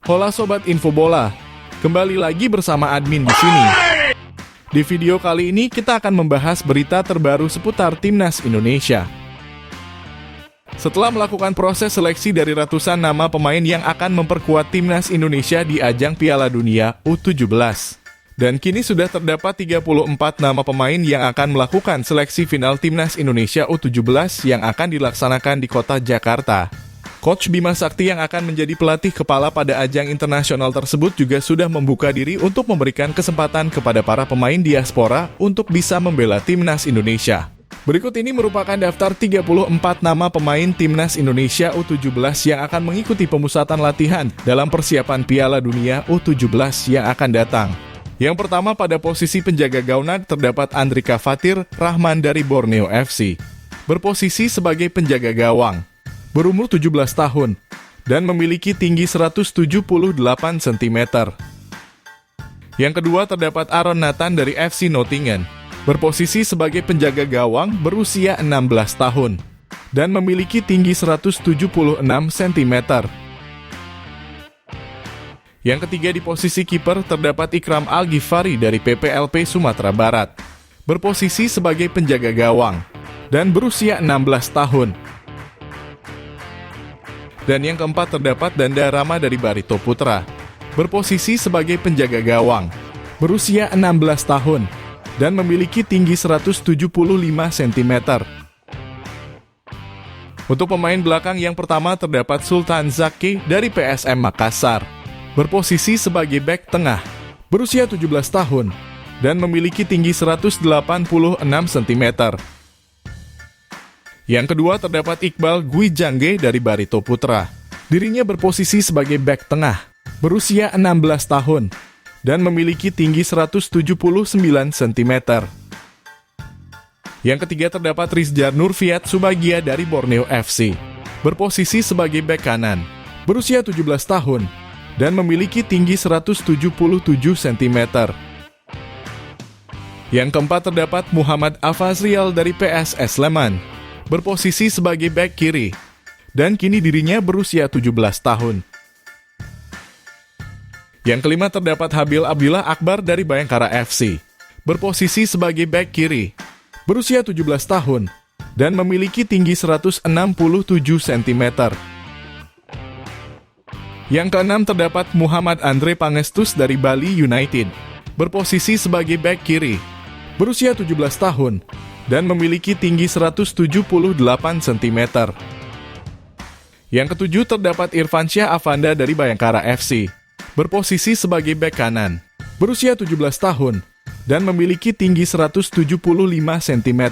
Hola Sobat Info Bola, kembali lagi bersama admin di sini. Di video kali ini kita akan membahas berita terbaru seputar Timnas Indonesia. Setelah melakukan proses seleksi dari ratusan nama pemain yang akan memperkuat Timnas Indonesia di ajang Piala Dunia U17. Dan kini sudah terdapat 34 nama pemain yang akan melakukan seleksi final Timnas Indonesia U17 yang akan dilaksanakan di kota Jakarta. Coach Bima Sakti yang akan menjadi pelatih kepala pada ajang internasional tersebut juga sudah membuka diri untuk memberikan kesempatan kepada para pemain diaspora untuk bisa membela Timnas Indonesia. Berikut ini merupakan daftar 34 nama pemain Timnas Indonesia U17 yang akan mengikuti pemusatan latihan dalam persiapan Piala Dunia U17 yang akan datang. Yang pertama pada posisi penjaga gawang terdapat Andrika Fatir Rahman dari Borneo FC. Berposisi sebagai penjaga gawang. Berumur 17 tahun, dan memiliki tinggi 178 cm. Yang kedua terdapat Aaron Nathan dari FC Nottingham, berposisi sebagai penjaga gawang berusia 16 tahun, dan memiliki tinggi 176 cm. Yang ketiga di posisi kiper terdapat Ikram Al-Ghifari dari PPLP Sumatera Barat, berposisi sebagai penjaga gawang, dan berusia 16 tahun. Dan yang keempat terdapat Danda Rama dari Barito Putra, berposisi sebagai penjaga gawang, berusia 16 tahun, dan memiliki tinggi 175 cm. Untuk pemain belakang yang pertama terdapat Sultan Zaki dari PSM Makassar, berposisi sebagai bek tengah, berusia 17 tahun, dan memiliki tinggi 186 cm. Yang kedua terdapat Iqbal Gwijangge dari Barito Putra. Dirinya berposisi sebagai bek tengah, berusia 16 tahun, dan memiliki tinggi 179 cm. Yang ketiga terdapat Rizjar Nurfiat Subagia dari Borneo FC. Berposisi sebagai bek kanan, berusia 17 tahun, dan memiliki tinggi 177 cm. Yang keempat terdapat Muhammad Afazrial dari PSS Sleman. Berposisi sebagai bek kiri, dan kini dirinya berusia 17 tahun. Yang kelima terdapat Habil Abdillah Akbar dari Bayangkara FC, berposisi sebagai bek kiri, berusia 17 tahun, dan memiliki tinggi 167 cm. Yang keenam terdapat Muhammad Andre Pangestus dari Bali United, berposisi sebagai bek kiri, berusia 17 tahun, dan memiliki tinggi 178 cm. Yang ketujuh terdapat Irfansyah Avanda dari Bayangkara FC, berposisi sebagai bek kanan, berusia 17 tahun, dan memiliki tinggi 175 cm.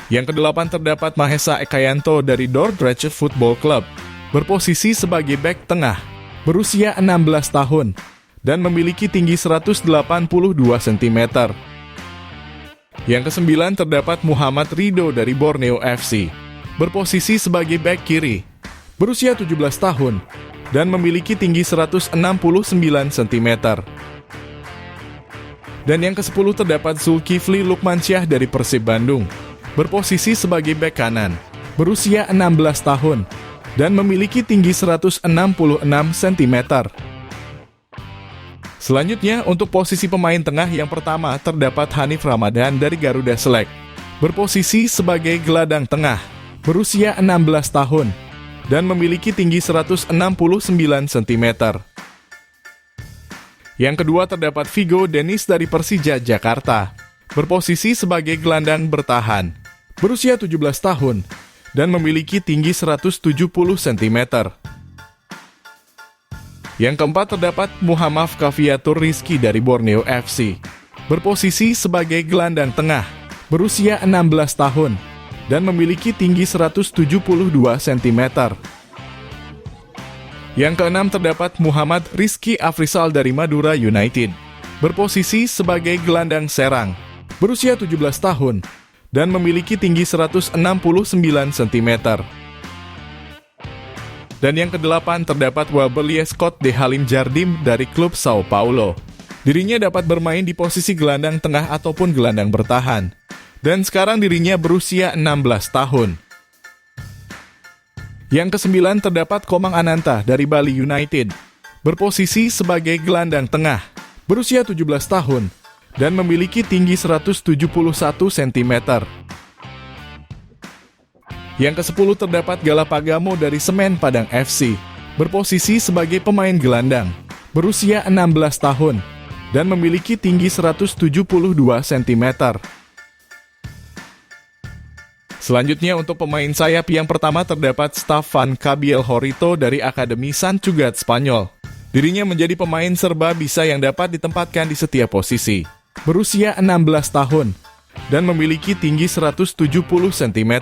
Yang kedelapan terdapat Mahesa Ekayanto dari Dordrecht Football Club, berposisi sebagai bek tengah, berusia 16 tahun, dan memiliki tinggi 182 cm. Yang kesembilan terdapat Muhammad Rido dari Borneo FC, berposisi sebagai bek kiri, berusia 17 tahun, dan memiliki tinggi 169 cm. Dan yang ke-10 terdapat Zulkifli Lukmansyah dari Persib Bandung, berposisi sebagai bek kanan, berusia 16 tahun, dan memiliki tinggi 166 cm. Selanjutnya, untuk posisi pemain tengah yang pertama terdapat Hanif Ramadan dari Garuda Select, berposisi sebagai gelandang tengah, berusia 16 tahun, dan memiliki tinggi 169 cm. Yang kedua terdapat Vigo Dennis dari Persija Jakarta, berposisi sebagai gelandang bertahan, berusia 17 tahun, dan memiliki tinggi 170 cm. Yang keempat terdapat Muhammad Kaviatur Rizky dari Borneo FC, berposisi sebagai gelandang tengah, berusia 16 tahun, dan memiliki tinggi 172 cm. Yang keenam terdapat Muhammad Rizky Afrisal dari Madura United, berposisi sebagai gelandang serang, berusia 17 tahun, dan memiliki tinggi 169 cm. Dan yang kedelapan terdapat Wabelie Scott de Halim Jardim dari klub Sao Paulo. Dirinya dapat bermain di posisi gelandang tengah ataupun gelandang bertahan. Dan sekarang dirinya berusia 16 tahun. Yang ke-9 terdapat Komang Ananta dari Bali United, berposisi sebagai gelandang tengah, berusia 17 tahun, dan memiliki tinggi 171 cm. Yang ke-10 terdapat Galapagamo dari Semen Padang FC, berposisi sebagai pemain gelandang, berusia 16 tahun, dan memiliki tinggi 172 cm. Selanjutnya untuk pemain sayap yang pertama terdapat Stefan Cabiel Horito dari Akademi Sant Cugat Spanyol. Dirinya menjadi pemain serba bisa yang dapat ditempatkan di setiap posisi. Berusia 16 tahun dan memiliki tinggi 170 cm.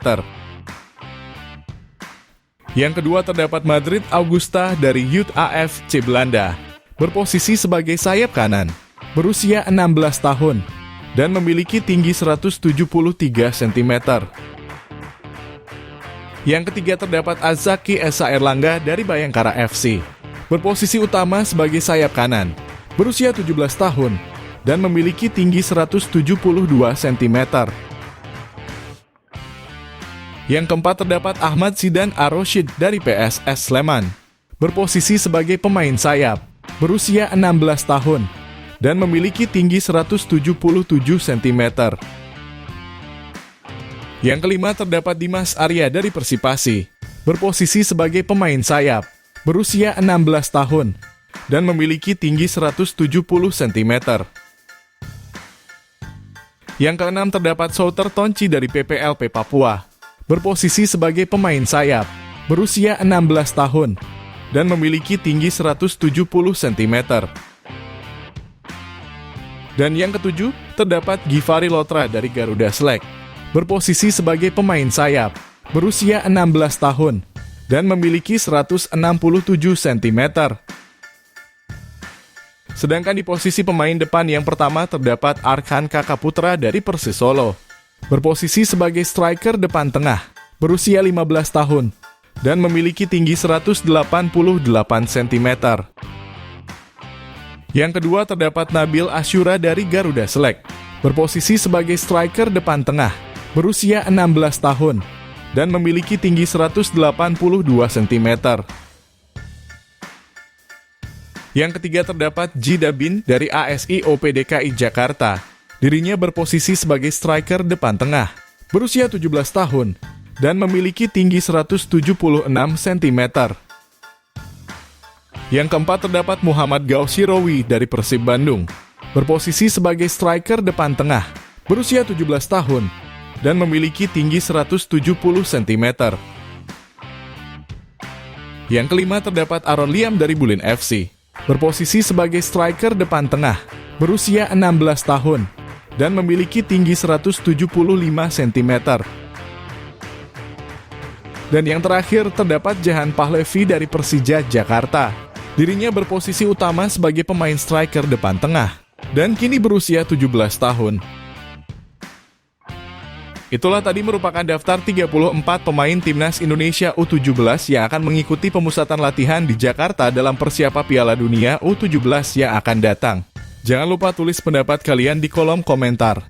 Yang kedua terdapat Madrid Augusta dari Youth AFC Belanda. Berposisi sebagai sayap kanan. Berusia 16 tahun dan memiliki tinggi 173 cm. Yang ketiga terdapat Azaki Esa Erlangga dari Bayangkara FC. Berposisi utama sebagai sayap kanan, berusia 17 tahun, dan memiliki tinggi 172 cm. Yang keempat terdapat Ahmad Zidan Ar-Roshid dari PSS Sleman. Berposisi sebagai pemain sayap, berusia 16 tahun, dan memiliki tinggi 177 cm. Yang kelima terdapat Dimas Arya dari Persipasi, berposisi sebagai pemain sayap, berusia 16 tahun, dan memiliki tinggi 170 cm. Yang keenam terdapat Souter Tonci dari PPLP Papua, berposisi sebagai pemain sayap, berusia 16 tahun, dan memiliki tinggi 170 cm. Dan yang ketujuh terdapat Givari Lotra dari Garuda Select, berposisi sebagai pemain sayap, berusia 16 tahun, dan memiliki 167 cm. Sedangkan di posisi pemain depan yang pertama terdapat Arkan Kakaputra dari Persis Solo, berposisi sebagai striker depan tengah, berusia 15 tahun, dan memiliki tinggi 188 cm. Yang kedua terdapat Nabil Asyura dari Garuda Select, berposisi sebagai striker depan tengah, berusia 16 tahun, dan memiliki tinggi 182 cm. Yang ketiga terdapat Jidabin dari ASI OPDKI Jakarta. Dirinya berposisi sebagai striker depan tengah, berusia 17 tahun, dan memiliki tinggi 176 cm. Yang keempat terdapat Muhammad Gausirowi dari Persib Bandung, berposisi sebagai striker depan tengah, berusia 17 tahun, dan memiliki tinggi 170 cm. Yang kelima terdapat Aaron Liam dari Bulin FC, berposisi sebagai striker depan tengah, berusia 16 tahun, dan memiliki tinggi 175 cm. Dan yang terakhir terdapat Jahan Pahlevi dari Persija Jakarta. Dirinya berposisi utama sebagai pemain striker depan tengah, dan kini berusia 17 tahun. Itulah tadi merupakan daftar 34 pemain Timnas Indonesia U17 yang akan mengikuti pemusatan latihan di Jakarta dalam persiapan Piala Dunia U17 yang akan datang. Jangan lupa tulis pendapat kalian di kolom komentar.